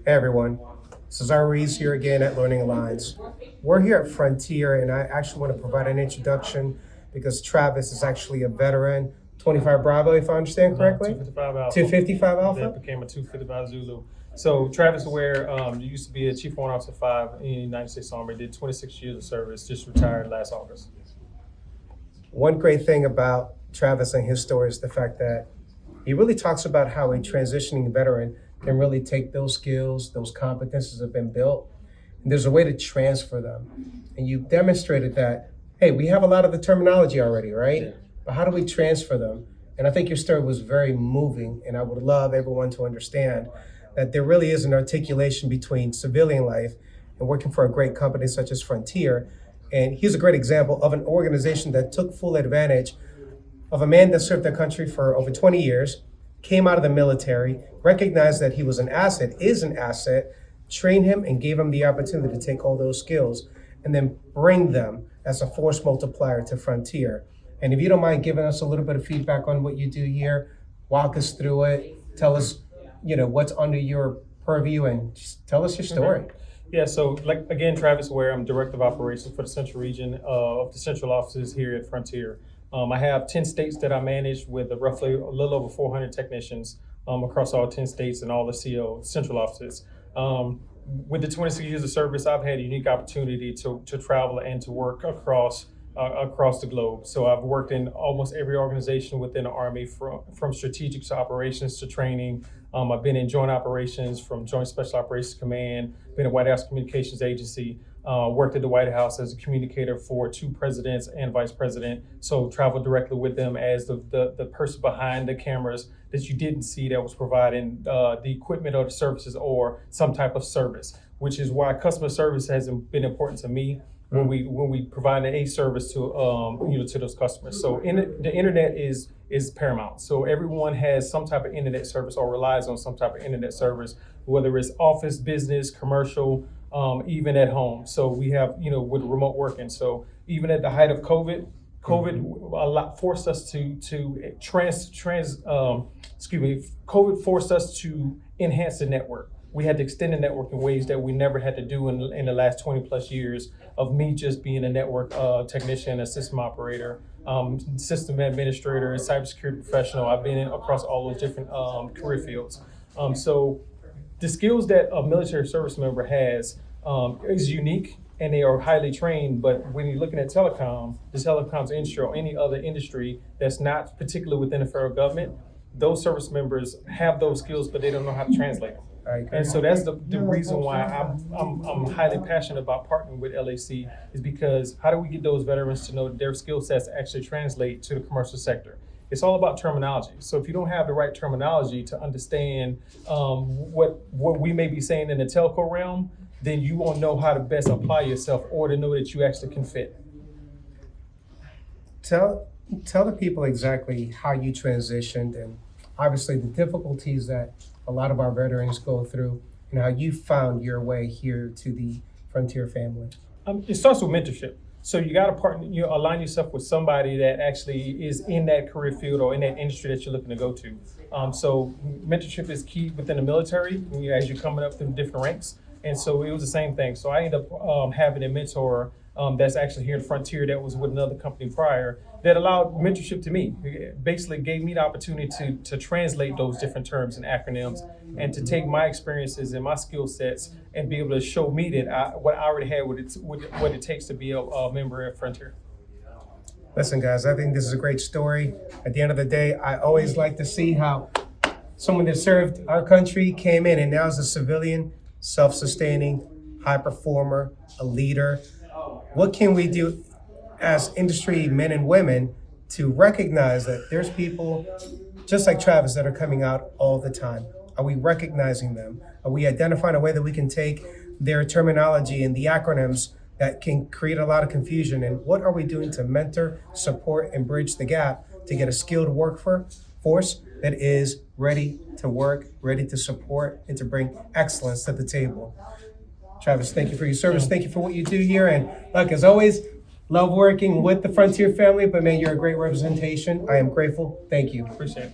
Hey everyone, Cesar Ruiz here again at Learning Alliance. We're here at Frontier, and I actually want to provide an introduction because Travis is actually a veteran, 25 Bravo, if I understand correctly. 255 Alpha. 255 Alpha? That became a 255 Zulu. So Travis Ware, used to be a Chief Warrant Officer 5 in the United States Army, did 26 years of service, just retired last August. One great thing about Travis and his story is the fact that he really talks about how a transitioning veteran can really take those skills, those competencies that have been built, and there's a way to transfer them. And you've demonstrated that, hey, we have a lot of the terminology already, right? Yeah. But how do we transfer them? And I think your story was very moving, and I would love everyone to understand that there really is an articulation between civilian life and working for a great company such as Frontier. And he's a great example of an organization that took full advantage of a man that served their country for over 20 years, came out of the military, recognized that he was an asset, is an asset, trained him and gave him the opportunity to take all those skills and then bring them as a force multiplier to Frontier. And if you don't mind giving us a little bit of feedback on what you do here, walk us through it, tell us, what's under your purview, and just tell us your story. Yeah, so again, Travis Ware, I'm Director of Operations for the Central Region of the Central Offices here at Frontier. I have 10 states that I manage with roughly a little over 400 technicians across all 10 states and all the CO central offices. With the 26 years of service, I've had a unique opportunity to travel and to work across the globe. So I've worked in almost every organization within the Army, from strategic to operations to training. I've been in joint operations, from Joint Special Operations Command, been at White House Communications Agency, worked at the White House as a communicator for 2 presidents and vice president. So traveled directly with them as the person behind the cameras that you didn't see that was providing the equipment or the services or some type of service, which is why customer service has been important to me when we provide a service to to those customers. So the internet is paramount. So everyone has some type of internet service or relies on some type of internet service, whether it's office, business, commercial, even at home. So we have, with remote working. So even at the height of COVID a lot forced us COVID forced us to enhance the network. We had to extend the network in ways that we never had to do in the last 20 plus years of me just being a network technician, a system operator, system administrator, cybersecurity professional. I've been across all those different career fields. So the skills that a military service member has is unique, and they are highly trained. But when you're looking at the telecoms industry or any other industry that's not particularly within the federal government, those service members have those skills, but they don't know how to translate them. And so that's the reason why I'm highly passionate about partnering with LAC, is because how do we get those veterans to know that their skill sets actually translate to the commercial sector? It's all about terminology. So if you don't have the right terminology to understand what we may be saying in the telco realm, then you won't know how to best apply yourself or to know that you actually can fit. Tell the people exactly how you transitioned, and obviously the difficulties that a lot of our veterans go through, and how you found your way here to the Frontier family. It starts with mentorship. So you got to partner, align yourself with somebody that actually is in that career field or in that industry that you're looking to go to. So mentorship is key within the military as you're coming up through different ranks. And so it was the same thing. So I ended up having a mentor that's actually here in Frontier that was with another company prior that allowed mentorship to me. It basically gave me the opportunity to translate those different terms and acronyms and to take my experiences and my skill sets and be able to show me that what I already had, what it takes to be a member at Frontier. Listen, guys, I think this is a great story. At the end of the day, I always like to see how someone that served our country came in and now is a civilian, self-sustaining, high performer, a leader. What can we do as industry men and women to recognize that there's people just like Travis that are coming out all the time? Are we recognizing them? Are we identifying a way that we can take their terminology and the acronyms that can create a lot of confusion? And what are we doing to mentor, support, and bridge the gap to get a skilled workforce that is ready to work, ready to support, and to bring excellence to the table? Travis, thank you for your service. Thank you for what you do here. And look, as always, love working with the Frontier family, but man, you're a great representation. I am grateful. Thank you. Appreciate it.